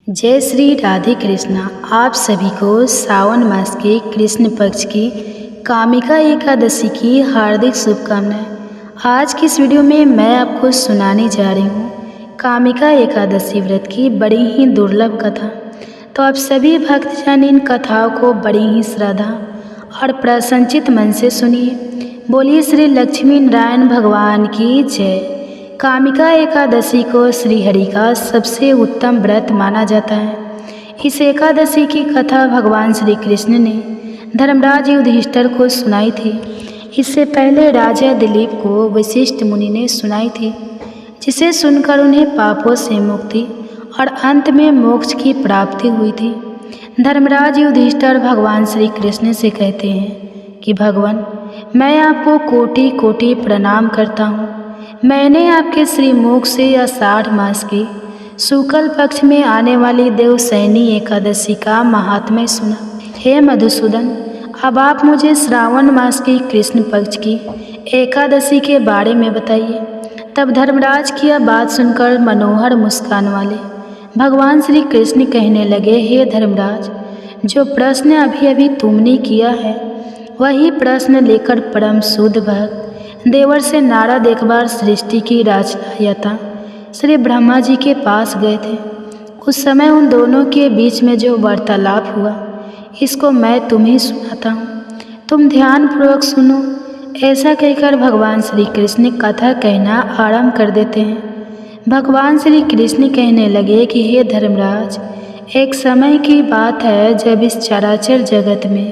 जय श्री राधे कृष्णा। आप सभी को सावन मास के कृष्ण पक्ष की कामिका एकादशी की हार्दिक शुभकामनाएं। आज की इस वीडियो में मैं आपको सुनाने जा रही हूँ कामिका एकादशी व्रत की बड़ी ही दुर्लभ कथा। तो आप सभी भक्तजन इन कथाओं को बड़ी ही श्रद्धा और प्रसन्नचित मन से सुनिए। बोलिए श्री लक्ष्मी नारायण भगवान की जय। कामिका एकादशी को श्रीहरि का सबसे उत्तम व्रत माना जाता है। इस एकादशी की कथा भगवान श्री कृष्ण ने धर्मराज युधिष्ठिर को सुनाई थी। इससे पहले राजा दिलीप को वशिष्ठ मुनि ने सुनाई थी, जिसे सुनकर उन्हें पापों से मुक्ति और अंत में मोक्ष की प्राप्ति हुई थी। धर्मराज युधिष्ठिर भगवान श्री कृष्ण से कहते हैं कि भगवान, मैं आपको कोटि कोटि प्रणाम करता हूँ। मैंने आपके श्रीमुख से आषाढ़ मास के शुक्ल पक्ष में आने वाली देवशयनी एकादशी का महात्म्य सुना। हे मधुसूदन, अब आप मुझे श्रावण मास की कृष्ण पक्ष की एकादशी के बारे में बताइए। तब धर्मराज की यह बात सुनकर मनोहर मुस्कान वाले भगवान श्री कृष्ण कहने लगे, हे धर्मराज, जो प्रश्न अभी अभी तुमने किया है वही प्रश्न लेकर परम शुद्ध भक्त देवर्षि नारद एक बार सृष्टि की रचना यथा श्री ब्रह्मा जी के पास गए थे। उस समय उन दोनों के बीच में जो वार्तालाप हुआ, इसको मैं तुम्हें सुनाता हूँ, तुम ध्यानपूर्वक सुनो। ऐसा कहकर भगवान श्री कृष्ण कथा कहना आरंभ कर देते हैं। भगवान श्री कृष्ण कहने लगे कि हे धर्मराज, एक समय की बात है जब इस चराचर जगत में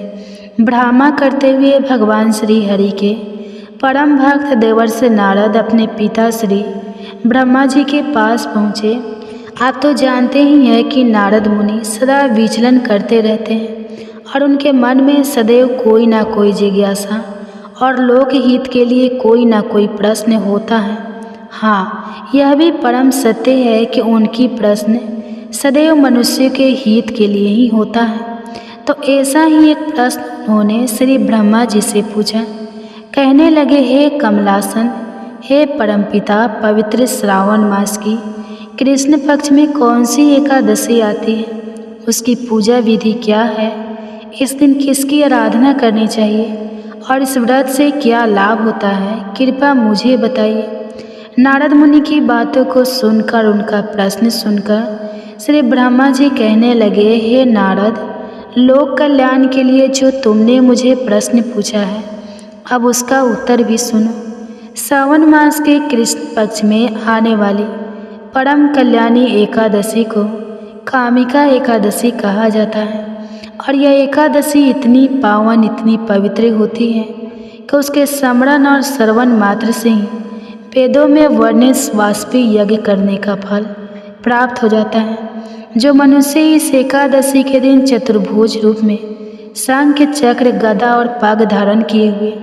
भ्रामा करते हुए भगवान श्री हरि के परम भक्त देवर्षि नारद अपने पिता श्री ब्रह्मा जी के पास पहुँचे। आप तो जानते ही हैं कि नारद मुनि सदा विचलन करते रहते हैं और उनके मन में सदैव कोई ना कोई जिज्ञासा और लोकहित के लिए कोई ना कोई प्रश्न होता है। हाँ, यह भी परम सत्य है कि उनकी प्रश्न सदैव मनुष्य के हित के लिए ही होता है। तो ऐसा ही एक प्रश्न उन्होंने श्री ब्रह्मा जी से पूछा। कहने लगे, हे कमलासन, हे परमपिता, पवित्र श्रावण मास की कृष्ण पक्ष में कौन सी एकादशी आती है? उसकी पूजा विधि क्या है? इस दिन किसकी आराधना करनी चाहिए और इस व्रत से क्या लाभ होता है? कृपया मुझे बताइए। नारद मुनि की बातों को सुनकर, उनका प्रश्न सुनकर श्री ब्रह्मा जी कहने लगे, हे नारद, लोक कल्याण के लिए जो तुमने मुझे प्रश्न पूछा है, अब उसका उत्तर भी सुनो। सावन मास के कृष्ण पक्ष में आने वाली परम कल्याणी एकादशी को कामिका एकादशी कहा जाता है और यह एकादशी इतनी पावन, इतनी पवित्र होती है कि उसके स्मरण और श्रवण मात्र से ही वेदों में वर्णित वाजपेयी यज्ञ करने का फल प्राप्त हो जाता है। जो मनुष्य इस एकादशी के दिन चतुर्भुज रूप में शंख, चक्र, गदा और पग धारण किए हुए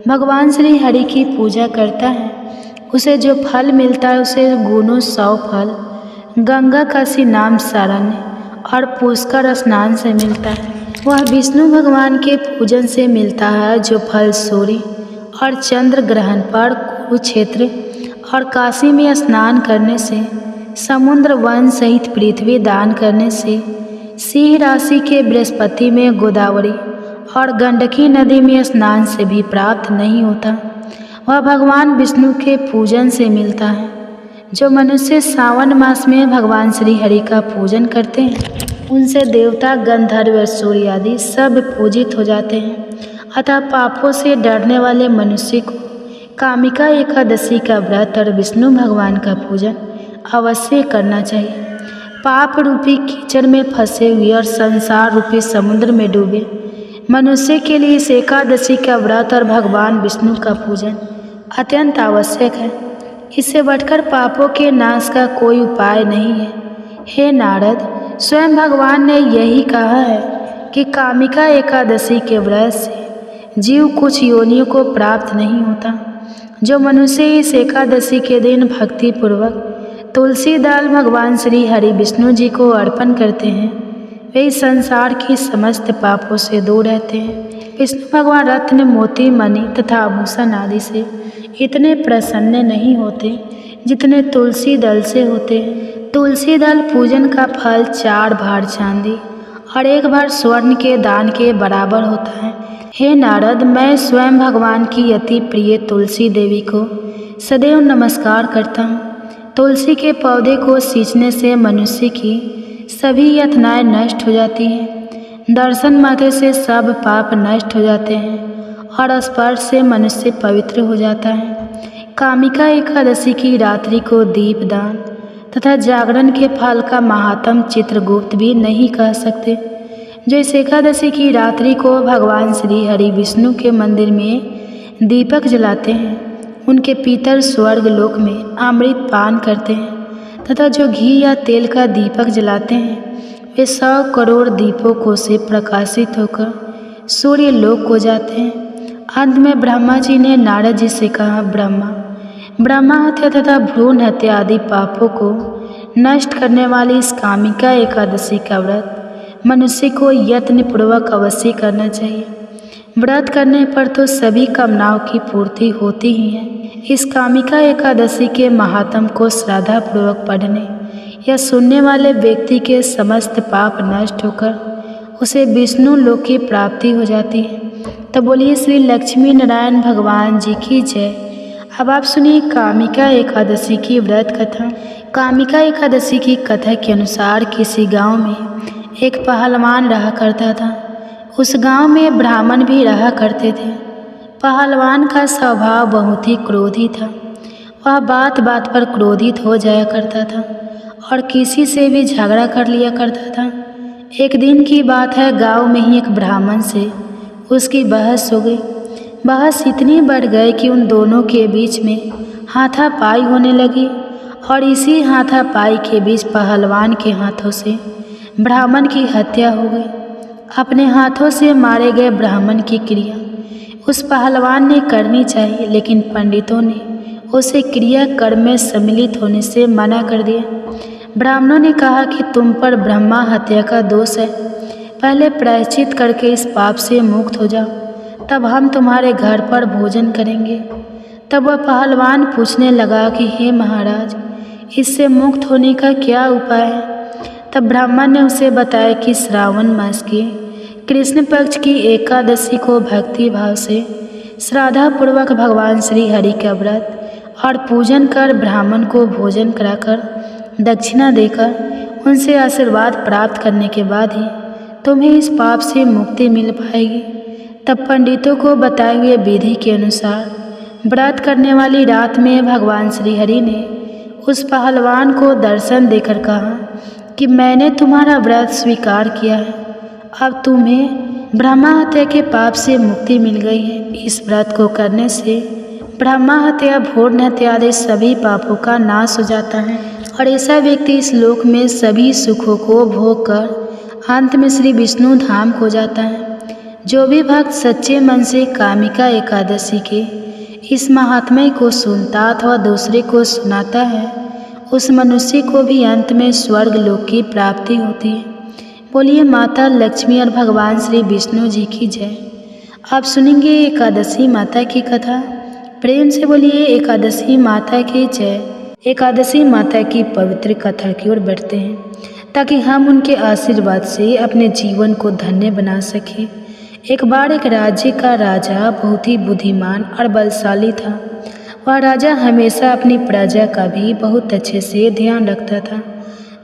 भगवान श्री हरि की पूजा करता है, उसे जो फल मिलता है उसे गुणों 100 फल गंगा काशी नाम सारण्य और पुष्कर स्नान से मिलता है। वह विष्णु भगवान के पूजन से मिलता है, जो फल सूर्य और चंद्र ग्रहण पर कुरुक्षेत्र और काशी में स्नान करने से, समुद्र वन सहित पृथ्वी दान करने से, सिंह राशि के बृहस्पति में गोदावरी और गंडकी नदी में स्नान से भी प्राप्त नहीं होता। वह भगवान विष्णु के पूजन से मिलता है। जो मनुष्य सावन मास में भगवान श्री हरि का पूजन करते हैं, उनसे देवता, गंधर्व, सूर्य आदि सब पूजित हो जाते हैं। अतः पापों से डरने वाले मनुष्य को कामिका एकादशी का व्रत और विष्णु भगवान का पूजन अवश्य करना चाहिए। पाप रूपी कीचड़ में फंसे हुए और संसार रूपी समुद्र में डूबे मनुष्य के लिए इस एकादशी का व्रत और भगवान विष्णु का पूजन अत्यंत आवश्यक है। इससे बढ़कर पापों के नाश का कोई उपाय नहीं है। हे नारद, स्वयं भगवान ने यही कहा है कि कामिका एकादशी के व्रत से जीव कुछ योनियों को प्राप्त नहीं होता। जो मनुष्य इस एकादशी के दिन भक्तिपूर्वक तुलसी दाल भगवान श्री हरि विष्णु जी को अर्पण करते हैं, वे इस संसार की समस्त पापों से दूर रहते हैं। विष्णु भगवान रत्न, मोती, मणि तथा आभूषण आदि से इतने प्रसन्न नहीं होते जितने तुलसी दल से होते हैं। तुलसी दल पूजन का फल 4 भार चांदी और 1 भार स्वर्ण के दान के बराबर होता है। हे नारद, मैं स्वयं भगवान की अति प्रिय तुलसी देवी को सदैव नमस्कार करता हूँ। तुलसी के पौधे को सींचने से मनुष्य की सभी यातनाएं नष्ट हो जाती हैं। दर्शन मात्र से सब पाप नष्ट हो जाते हैं और स्पर्श से मनुष्य पवित्र हो जाता है। कामिका एकादशी की रात्रि को दीपदान तथा जागरण के फल का महात्म चित्रगुप्त भी नहीं कह सकते। जो इस एकादशी की रात्रि को भगवान श्री हरि विष्णु के मंदिर में दीपक जलाते हैं, उनके पितर स्वर्ग लोक में अमृत पान करते हैं तथा जो घी या तेल का दीपक जलाते हैं वे 100 करोड़ दीपकों से प्रकाशित होकर सूर्य लोक को जाते हैं। अंत में ब्रह्मा जी ने नारद जी से कहा, ब्रह्मा हत्या तथा भ्रूण हत्या आदि पापों को नष्ट करने वाली इस कामिका एकादशी का व्रत मनुष्य को यत्नपूर्वक अवश्य करना चाहिए। व्रत करने पर तो सभी कामनाओं की पूर्ति होती ही है। इस कामिका एकादशी के महात्म को श्रद्धापूर्वक पढ़ने या सुनने वाले व्यक्ति के समस्त पाप नष्ट होकर उसे विष्णु लोक की प्राप्ति हो जाती है। तो बोलिए श्री लक्ष्मी नारायण भगवान जी की जय। अब आप सुनिए कामिका एकादशी की व्रत कथा। कामिका एकादशी की कथा के अनुसार किसी गांव में एक पहलवान रहा करता था। उस गांव में ब्राह्मण भी रहा करते थे। पहलवान का स्वभाव बहुत ही क्रोधी था। वह बात बात पर क्रोधित हो जाया करता था और किसी से भी झगड़ा कर लिया करता था। एक दिन की बात है, गांव में ही एक ब्राह्मण से उसकी बहस हो गई। बहस इतनी बढ़ गई कि उन दोनों के बीच में हाथापाई होने लगी और इसी हाथापाई के बीच पहलवान के हाथों से ब्राह्मण की हत्या हो गई। अपने हाथों से मारे गए ब्राह्मण की क्रिया उस पहलवान ने करनी चाहिए, लेकिन पंडितों ने उसे क्रिया कर्म में सम्मिलित होने से मना कर दिया। ब्राह्मणों ने कहा कि तुम पर ब्रह्मा हत्या का दोष है, पहले प्रायश्चित करके इस पाप से मुक्त हो जाओ, तब हम तुम्हारे घर पर भोजन करेंगे। तब वह पहलवान पूछने लगा कि हे महाराज, इससे मुक्त होने का क्या उपाय है? तब ब्राह्मण ने उसे बताया कि श्रावण मास के कृष्ण पक्ष की एकादशी को भक्ति भाव से श्रद्धापूर्वक भगवान श्री हरि का व्रत और पूजन कर ब्राह्मण को भोजन कराकर दक्षिणा देकर उनसे आशीर्वाद प्राप्त करने के बाद ही तुम्हें इस पाप से मुक्ति मिल पाएगी। तब पंडितों को बताए हुए विधि के अनुसार व्रत करने वाली रात में भगवान श्री हरि ने उस पहलवान को दर्शन देकर कहा कि मैंने तुम्हारा व्रत स्वीकार किया है, अब तुम्हें ब्रह्मा हत्या के पाप से मुक्ति मिल गई है। इस व्रत को करने से ब्रह्मा हत्या, भ्रूण हत्या आदि सभी पापों का नाश हो जाता है और ऐसा व्यक्ति इस लोक में सभी सुखों को भोग कर अंत में श्री विष्णु धाम को जाता है। जो भी भक्त सच्चे मन से कामिका एकादशी के इस महात्म्य को सुनता अथवा दूसरे को सुनाता है, उस मनुष्य को भी अंत में स्वर्ग लोक की प्राप्ति होती है। बोलिए माता लक्ष्मी और भगवान श्री विष्णु जी की जय। आप सुनेंगे एकादशी माता की कथा। प्रेम से बोलिए एकादशी माता की जय। एकादशी माता की पवित्र कथा की ओर बढ़ते हैं ताकि हम उनके आशीर्वाद से अपने जीवन को धन्य बना सकें। एक बार एक राज्य का राजा बहुत ही बुद्धिमान और बलशाली था। वह राजा हमेशा अपनी प्रजा का भी बहुत अच्छे से ध्यान रखता था।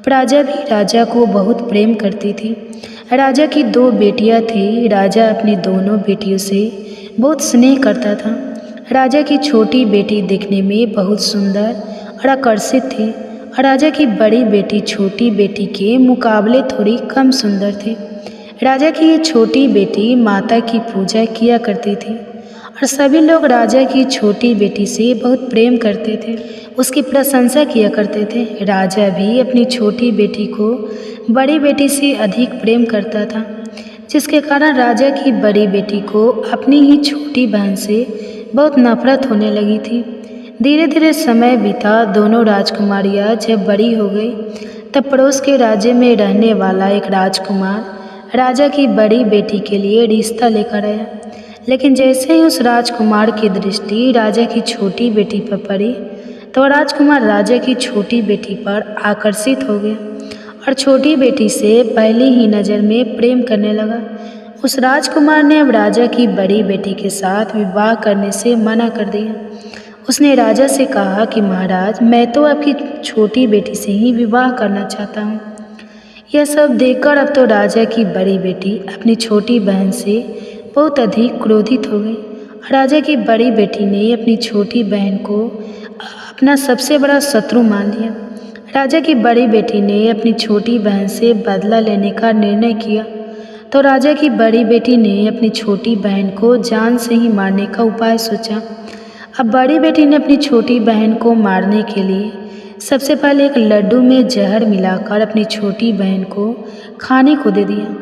प्रजा भी राजा को बहुत प्रेम करती थी। राजा की 2 बेटियां थी। राजा अपनी दोनों बेटियों से बहुत स्नेह करता था। राजा की छोटी बेटी दिखने में बहुत सुंदर और आकर्षित थी और राजा की बड़ी बेटी छोटी बेटी के मुकाबले थोड़ी कम सुंदर थी। राजा की ये छोटी बेटी माता की पूजा किया करती थी और सभी लोग राजा की छोटी बेटी से बहुत प्रेम करते थे, उसकी प्रशंसा किया करते थे। राजा भी अपनी छोटी बेटी को बड़ी बेटी से अधिक प्रेम करता था, जिसके कारण राजा की बड़ी बेटी को अपनी ही छोटी बहन से बहुत नफरत होने लगी थी। धीरे धीरे समय बीता। दोनों राजकुमारियाँ जब बड़ी हो गई तब पड़ोस के राज्य में रहने वाला एक राजकुमार राजा की बड़ी बेटी के लिए रिश्ता लेकर आया। लेकिन जैसे ही उस राजकुमार की दृष्टि राजा की छोटी बेटी पर पड़ी तो राजकुमार राजा की छोटी बेटी पर आकर्षित हो गया और छोटी बेटी से पहली ही नज़र में प्रेम करने लगा। उस राजकुमार ने अब राजा की बड़ी बेटी के साथ विवाह करने से मना कर दिया। उसने राजा से कहा कि महाराज, मैं तो आपकी छोटी बेटी से ही विवाह करना चाहता हूँ। यह सब देखकर अब तो राजा की बड़ी बेटी अपनी छोटी बहन से बहुत अधिक क्रोधित हो गई। राजा की बड़ी बेटी ने अपनी छोटी बहन को अपना सबसे बड़ा शत्रु मान लिया। राजा की बड़ी बेटी ने अपनी छोटी बहन से बदला लेने का निर्णय किया। तो राजा की बड़ी बेटी ने अपनी छोटी बहन को जान से ही मारने का उपाय सोचा। अब बड़ी बेटी ने अपनी छोटी बहन को मारने के लिए सबसे पहले एक लड्डू में जहर मिलाकर अपनी छोटी बहन को खाने को दे दिया।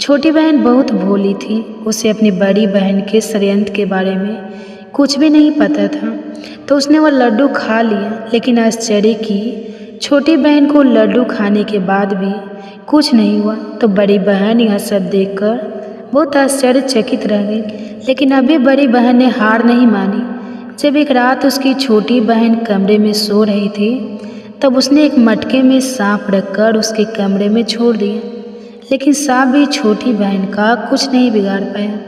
छोटी बहन बहुत भोली थी, उसे अपनी बड़ी बहन के षड्यंत्र के बारे में कुछ भी नहीं पता था, तो उसने वह लड्डू खा लिया। लेकिन आश्चर्य की छोटी बहन को लड्डू खाने के बाद भी कुछ नहीं हुआ। तो बड़ी बहन यह सब देखकर बहुत आश्चर्यचकित रह गई। लेकिन अभी बड़ी बहन ने हार नहीं मानी। जब एक रात उसकी छोटी बहन कमरे में सो रही थी, तब उसने एक मटके में सांप रखकर उसके कमरे में छोड़ दिया। लेकिन सांप भी छोटी बहन का कुछ नहीं बिगाड़ पाया।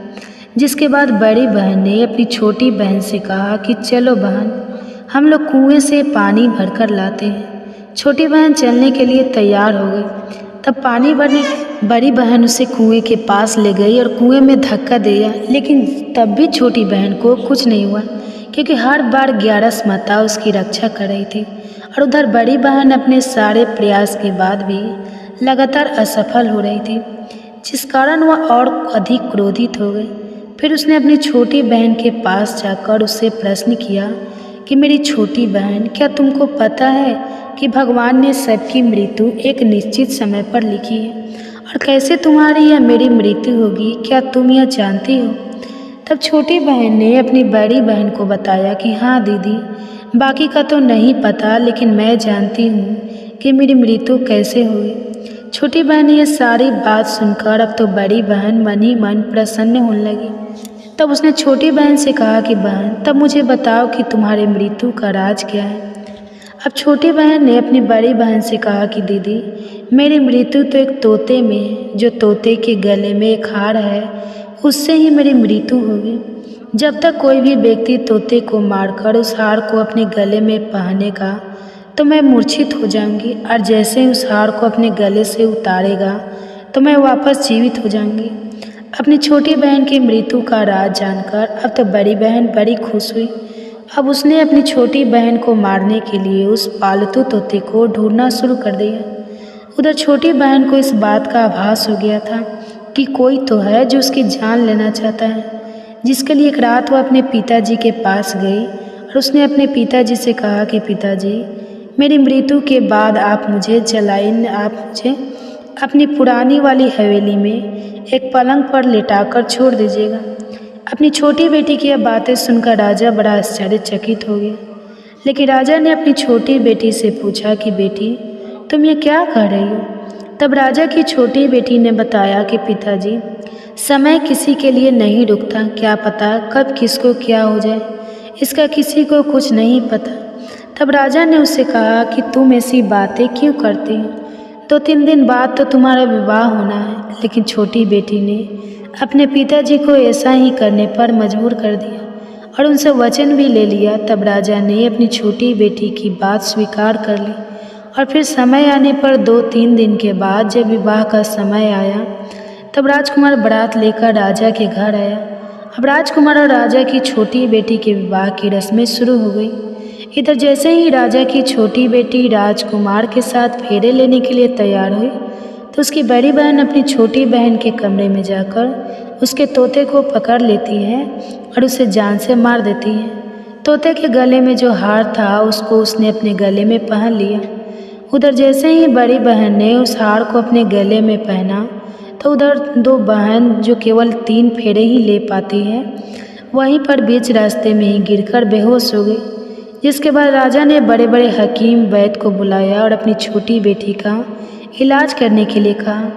जिसके बाद बड़ी बहन ने अपनी छोटी बहन से कहा कि चलो बहन, हम लोग कुएं से पानी भरकर लाते हैं। छोटी बहन चलने के लिए तैयार हो गई। तब पानी भरने बड़ी बहन उसे कुएं के पास ले गई और कुएं में धक्का दिया। लेकिन तब भी छोटी बहन को कुछ नहीं हुआ, क्योंकि हर बार 11 माता उसकी रक्षा कर रही थी। और उधर बड़ी बहन अपने सारे प्रयास के बाद भी लगातार असफल हो रही थी, जिस कारण वह और अधिक क्रोधित हो गई। फिर उसने अपनी छोटी बहन के पास जाकर उससे प्रश्न किया कि मेरी छोटी बहन, क्या तुमको पता है कि भगवान ने सबकी मृत्यु एक निश्चित समय पर लिखी है, और कैसे तुम्हारी या मेरी मृत्यु होगी, क्या तुम यह जानती हो? तब छोटी बहन ने अपनी बड़ी बहन को बताया कि हाँ दीदी, बाकी का तो नहीं पता, लेकिन मैं जानती हूँ कि मेरी मृत्यु कैसे हुई। छोटी बहन ने यह सारी बात सुनकर अब तो बड़ी बहन मन ही मन प्रसन्न होने लगी। तब उसने छोटी बहन से कहा कि बहन, तब मुझे बताओ कि तुम्हारी मृत्यु का राज क्या है। अब छोटी बहन ने अपनी बड़ी बहन से कहा कि दीदी, मेरी मृत्यु तो एक तोते में है। जो तोते के गले में एक हार है, उससे ही मेरी मृत्यु होगी। जब तक कोई भी व्यक्ति तोते को मारकर उस हार को अपने गले में पहनेगा तो मैं मूर्छित हो जाऊंगी, और जैसे ही उस हार को अपने गले से उतारेगा तो मैं वापस जीवित हो जाऊंगी। अपनी छोटी बहन की मृत्यु का राज जानकर अब तो बड़ी बहन बड़ी खुश हुई। अब उसने अपनी छोटी बहन को मारने के लिए उस पालतू तोते को ढूंढना शुरू कर दिया। उधर छोटी बहन को इस बात का आभास हो गया था कि कोई तो है जो उसकी जान लेना चाहता है, जिसके लिए एक रात वह अपने पिताजी के पास गई और उसने अपने पिताजी से कहा कि पिताजी, मेरी मृत्यु के बाद आप मुझे अपनी पुरानी वाली हवेली में एक पलंग पर लिटाकर छोड़ दीजिएगा। अपनी छोटी बेटी की यह बातें सुनकर राजा बड़ा आश्चर्यचकित हो गया। लेकिन राजा ने अपनी छोटी बेटी से पूछा कि बेटी, तुम ये क्या कह रही हो? तब राजा की छोटी बेटी ने बताया कि पिताजी, समय किसी के लिए नहीं रुकता, क्या पता कब किसको क्या हो जाए, इसका किसी को कुछ नहीं पता। तब राजा ने उससे कहा कि तुम ऐसी बातें क्यों करती हो? 2-3 दिन बाद तो तुम्हारा विवाह होना है। लेकिन छोटी बेटी ने अपने पिताजी को ऐसा ही करने पर मजबूर कर दिया और उनसे वचन भी ले लिया। तब राजा ने अपनी छोटी बेटी की बात स्वीकार कर ली और फिर समय आने पर 2-3 दिन के बाद जब विवाह का समय आया, तब राजकुमार बारात लेकर राजा के घर आया। अब राजकुमार और राजा की छोटी बेटी के विवाह की रस्में शुरू हो गई। इधर जैसे ही राजा की छोटी बेटी राजकुमार के साथ फेरे लेने के लिए तैयार हुई, तो उसकी बड़ी बहन अपनी छोटी बहन के कमरे में जाकर उसके तोते को पकड़ लेती है और उसे जान से मार देती है। तोते के गले में जो हार था उसको उसने अपने गले में पहन लिया। उधर जैसे ही बड़ी बहन ने उस हार को अपने गले में पहना, तो उधर 2 बहन जो केवल 3 फेरे ही ले पाती है, वहीं पर बीच रास्ते में ही गिरकर बेहोश हो गई। जिसके बाद राजा ने बड़े बड़े हकीम वैद्य को बुलाया और अपनी छोटी बेटी का इलाज करने के लिए कहा।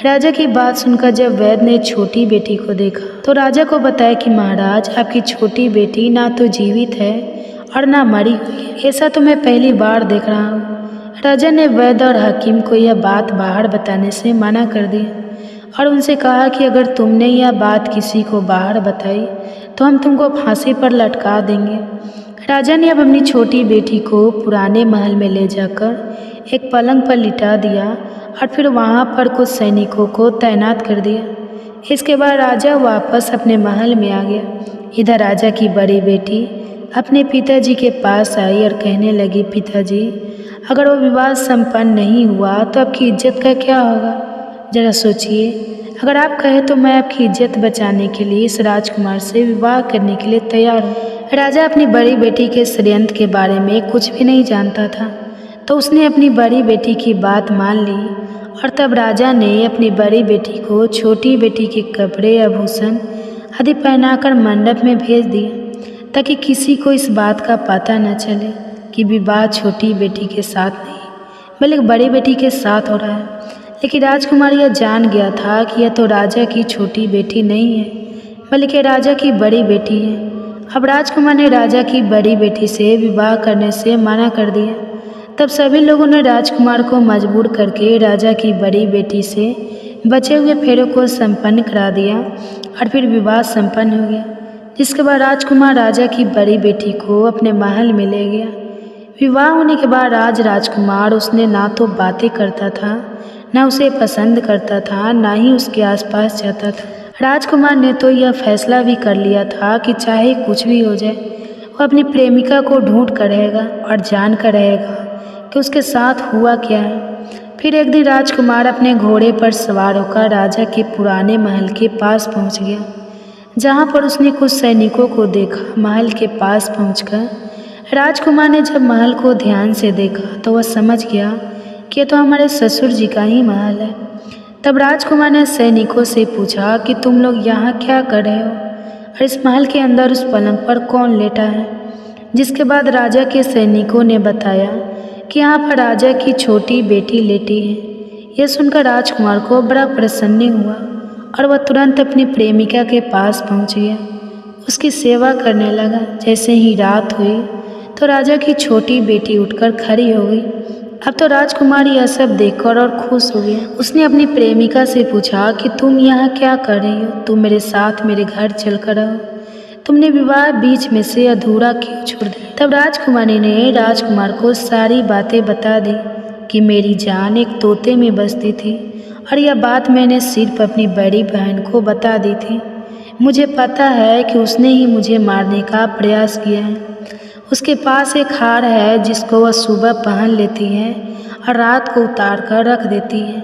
राजा की बात सुनकर जब वैद्य ने छोटी बेटी को देखा तो राजा को बताया कि महाराज, आपकी छोटी बेटी ना तो जीवित है और ना मरी हुई है। ऐसा तो मैं पहली बार देख रहा हूँ। राजा ने वैद्य और हकीम को यह बात बाहर बताने से मना कर दिया और उनसे कहा कि अगर तुमने यह बात किसी को बाहर बताई तो हम तुमको फांसी पर लटका देंगे। राजा ने अब अपनी छोटी बेटी को पुराने महल में ले जाकर एक पलंग पर लिटा दिया और फिर वहाँ पर कुछ सैनिकों को तैनात कर दिया। इसके बाद राजा वापस अपने महल में आ गया। इधर राजा की बड़ी बेटी अपने पिताजी के पास आई और कहने लगी, पिताजी, अगर वो विवाह संपन्न नहीं हुआ तो आपकी इज्जत का क्या होगा? जरा सोचिए, अगर आप कहें तो मैं आपकी इज्जत बचाने के लिए इस राजकुमार से विवाह करने के लिए तैयार हूँ। राजा अपनी बड़ी बेटी के षड्यंत्र के बारे में कुछ भी नहीं जानता था, तो उसने अपनी बड़ी बेटी की बात मान ली और तब राजा ने अपनी बड़ी बेटी को छोटी बेटी के कपड़े, आभूषण आदि पहनाकर मंडप में भेज दिया ताकि किसी को इस बात का पता न चले कि विवाह छोटी बेटी के साथ नहीं बल्कि बड़ी बेटी के साथ हो रहा है। लेकिन राजकुमार यह जान गया था कि यह तो राजा की छोटी बेटी नहीं है बल्कि राजा की बड़ी बेटी है। अब राजकुमार ने राजा की बड़ी बेटी से विवाह करने से मना कर दिया। तब सभी लोगों ने राजकुमार को मजबूर करके राजा की बड़ी बेटी से बचे हुए फेरों को संपन्न करा दिया और फिर विवाह संपन्न हो गया। जिसके बाद राजकुमार राजा की बड़ी बेटी को अपने महल में ले गया। विवाह होने के बाद राजकुमार उसने ना तो बातें करता था, ना उसे पसंद करता था, ना ही उसके आसपास जाता था। राजकुमार ने तो यह फैसला भी कर लिया था कि चाहे कुछ भी हो जाए वो अपनी प्रेमिका को ढूंढ कर रहेगा और जान कर रहेगा कि उसके साथ हुआ क्या है। फिर एक दिन राजकुमार अपने घोड़े पर सवार होकर राजा के पुराने महल के पास पहुंच गया, जहां पर उसने कुछ सैनिकों को देखा। महल के पास पहुंचकर राजकुमार ने जब महल को ध्यान से देखा तो वह समझ गया कि तो हमारे ससुर जी का ही महल है। तब राजकुमार ने सैनिकों से पूछा कि तुम लोग यहाँ क्या कर रहे हो और इस महल के अंदर उस पलंग पर कौन लेटा है? जिसके बाद राजा के सैनिकों ने बताया कि यहाँ पर राजा की छोटी बेटी लेटी है। यह सुनकर राजकुमार को बड़ा प्रसन्न हुआ और वह तुरंत अपनी प्रेमिका के पास पहुँच गया, उसकी सेवा करने लगा। जैसे ही रात हुई तो राजा की छोटी बेटी उठकर खड़ी हो गई। अब तो राजकुमार यह सब देखकर और खुश हो गया। उसने अपनी प्रेमिका से पूछा कि तुम यहाँ क्या कर रही हो? तुम मेरे साथ मेरे घर चलकर आओ। तुमने विवाह बीच में से अधूरा क्यों छोड़ दिया? तब राजकुमारी ने राजकुमार को सारी बातें बता दी कि मेरी जान एक तोते में बसती थी और यह बात मैंने सिर्फ अपनी बड़ी बहन को बता दी थी। मुझे पता है कि उसने ही मुझे मारने का प्रयास किया है। उसके पास एक हार है जिसको वह सुबह पहन लेती है और रात को उतार कर रख देती है।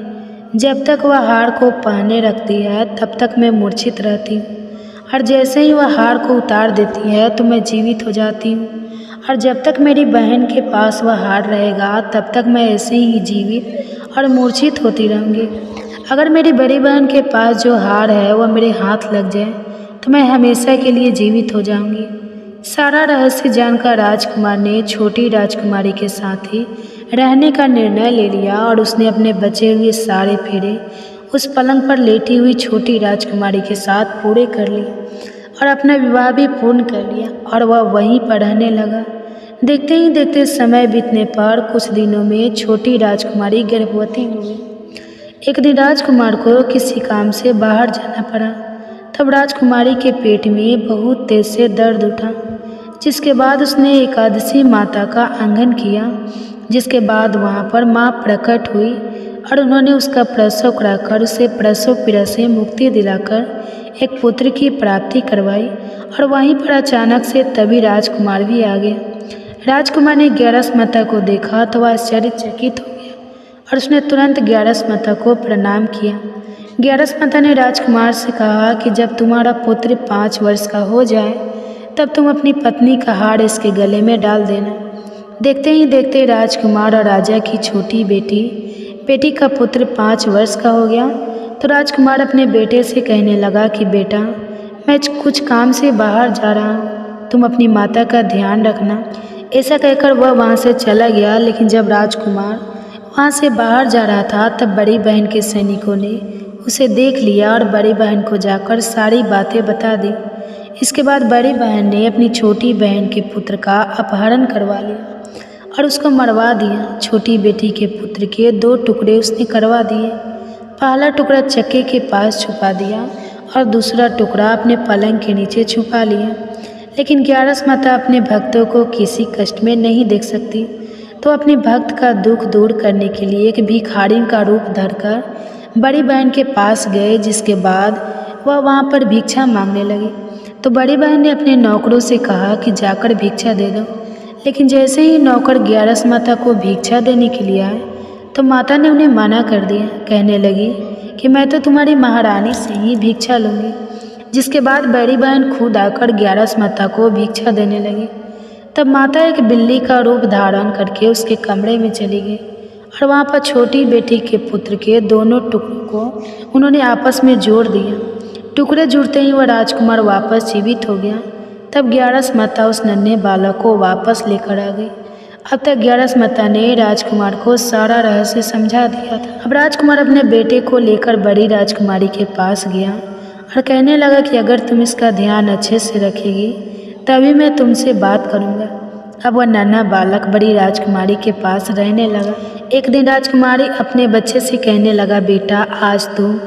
जब तक वह हार को पहने रखती है तब तक मैं मूर्छित रहती हूँ और जैसे ही वह हार को उतार देती है तो मैं जीवित हो जाती हूँ। और जब तक मेरी बहन के पास वह हार रहेगा तब तक मैं ऐसे ही जीवित और मूर्छित होती रहूँगी। अगर मेरी बड़ी बहन के पास जो हार है वह मेरे हाथ लग जाए तो मैं हमेशा के लिए जीवित हो जाऊँगी। सारा रहस्य जानकर राजकुमार ने छोटी राजकुमारी के साथ ही रहने का निर्णय ले लिया और उसने अपने बचे हुए सारे फेरे उस पलंग पर लेटी हुई छोटी राजकुमारी के साथ पूरे कर लिए और अपना विवाह भी पूर्ण कर लिया और वह वहीं पर रहने लगा। देखते ही देखते समय बीतने पर कुछ दिनों में छोटी राजकुमारी गर्भवती हो गई। एक दिन राजकुमार को किसी काम से बाहर जाना पड़ा। तब राजकुमारी के पेट में बहुत तेज से दर्द उठा, जिसके बाद उसने एकादशी माता का आंगन किया। जिसके बाद वहाँ पर माँ प्रकट हुई और उन्होंने उसका प्रसव कराकर उसे प्रसव पीड़ा से मुक्ति दिलाकर एक पुत्र की प्राप्ति करवाई। और वहीं पर अचानक से तभी राजकुमार भी आ गया। राजकुमार ने ग्यारस माता को देखा तो वह आश्चर्यचकित हो गया और उसने तुरंत ग्यारस माता को प्रणाम किया। ग्यारस माता ने राजकुमार से कहा कि जब तुम्हारा पुत्र 5 वर्ष का हो जाए तब तुम अपनी पत्नी का हार इसके गले में डाल देना। देखते ही देखते राजकुमार और राजा की छोटी बेटी का पुत्र 5 वर्ष का हो गया। तो राजकुमार अपने बेटे से कहने लगा कि बेटा, मैं कुछ काम से बाहर जा रहा हूँ, तुम अपनी माता का ध्यान रखना। ऐसा कहकर वह वहाँ से चला गया। लेकिन जब राजकुमार वहाँ से बाहर जा रहा था तब बड़ी बहन के सैनिकों ने उसे देख लिया और बड़ी बहन को जाकर सारी बातें बता दी। इसके बाद बड़ी बहन ने अपनी छोटी बहन के पुत्र का अपहरण करवा लिया और उसको मरवा दिया। छोटी बेटी के पुत्र के 2 टुकड़े उसने करवा दिए। पहला टुकड़ा चक्के के पास छुपा दिया और दूसरा टुकड़ा अपने पलंग के नीचे छुपा लिया। लेकिन ग्यारस माता अपने भक्तों को किसी कष्ट में नहीं देख सकती, तो अपने भक्त का दुख दूर करने के लिए एक भिखारी का रूप धरकर बड़ी बहन के पास गए, जिसके बाद वह वहाँ पर भिक्षा मांगने लगी। तो बड़ी बहन ने अपने नौकरों से कहा कि जाकर भिक्षा दे दो। लेकिन जैसे ही नौकर ग्यारस माता को भिक्षा देने के लिए आए तो माता ने उन्हें मना कर दिया। कहने लगी कि मैं तो तुम्हारी महारानी से ही भिक्षा लूँगी। जिसके बाद बड़ी बहन खुद आकर ग्यारस माता को भिक्षा देने लगी। तब माता एक बिल्ली का रूप धारण करके उसके कमरे में चली गई और वहाँ पर छोटी बेटी के पुत्र के दोनों टुकड़ों को उन्होंने आपस में जोड़ दिया। टुकड़े जुड़ते ही वह राजकुमार वापस जीवित हो गया। तब ग्यारस माता उस नन्हे बालक को वापस लेकर आ गई। अब तक ग्यारस माता ने राजकुमार को सारा रहस्य समझा दिया था। अब राजकुमार अपने बेटे को लेकर बड़ी राजकुमारी के पास गया और कहने लगा कि अगर तुम इसका ध्यान अच्छे से रखेगी तभी मैं तुमसे बात करूँगा। अब वह नन्हा बालक बड़ी राजकुमारी के पास रहने लगा। एक दिन राजकुमारी अपने बच्चे से कहने लगा, बेटा आज तुम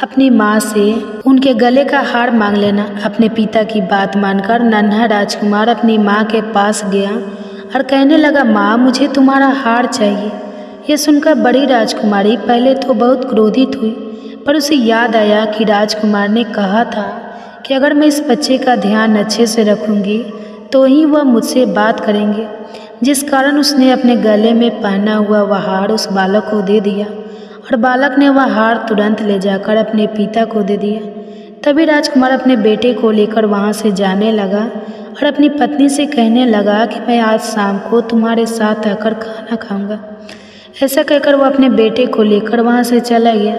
अपनी माँ से उनके गले का हार मांग लेना। अपने पिता की बात मानकर नन्हा राजकुमार अपनी माँ के पास गया और कहने लगा, माँ मुझे तुम्हारा हार चाहिए। यह सुनकर बड़ी राजकुमारी पहले तो बहुत क्रोधित हुई, पर उसे याद आया कि राजकुमार ने कहा था कि अगर मैं इस बच्चे का ध्यान अच्छे से रखूँगी तो ही वह मुझसे बात करेंगे। जिस कारण उसने अपने गले में पहना हुआ वह हार उस बालक को दे दिया और बालक ने वह हार तुरंत ले जाकर अपने पिता को दे दिया। तभी राजकुमार अपने बेटे को लेकर वहाँ से जाने लगा और अपनी पत्नी से कहने लगा कि मैं आज शाम को तुम्हारे साथ आकर खाना खाऊंगा। ऐसा कहकर वह अपने बेटे को लेकर वहाँ से चला गया।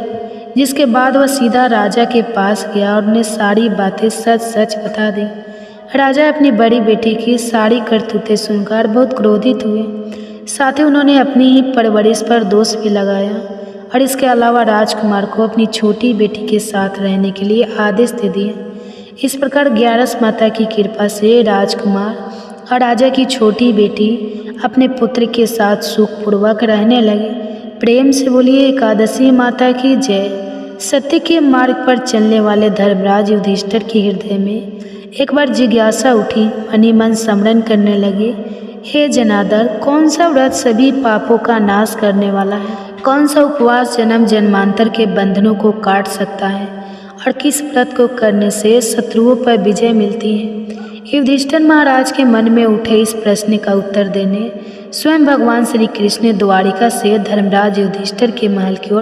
जिसके बाद वह सीधा राजा के पास गया और उन्हें सारी बातें सच सच बता दी। राजा अपनी बड़ी बेटी की सारी करतूतें सुनकर बहुत क्रोधित हुए। साथ ही उन्होंने अपनी ही परवरिश पर दोष भी लगाया और इसके अलावा राजकुमार को अपनी छोटी बेटी के साथ रहने के लिए आदेश दे दिए। इस प्रकार ग्यारस माता की कृपा से राजकुमार और राजा की छोटी बेटी अपने पुत्र के साथ सुखपूर्वक रहने लगे। प्रेम से बोलिए एकादशी माता की जय। सत्य के मार्ग पर चलने वाले धर्मराज युधिष्ठिर के हृदय में एक बार जिज्ञासा उठी। मनी मन स्मरण करने लगे, हे जनार्दन, कौन सा व्रत सभी पापों का नाश करने वाला है? कौन सा उपवास जन्म जन्मांतर के बंधनों को काट सकता है और किस व्रत को करने से शत्रुओं पर विजय मिलती है? युधिष्ठिर महाराज के मन में उठे इस प्रश्न का उत्तर देने स्वयं भगवान श्री कृष्ण द्वारिका से धर्मराज युधिष्ठिर के महल की ओर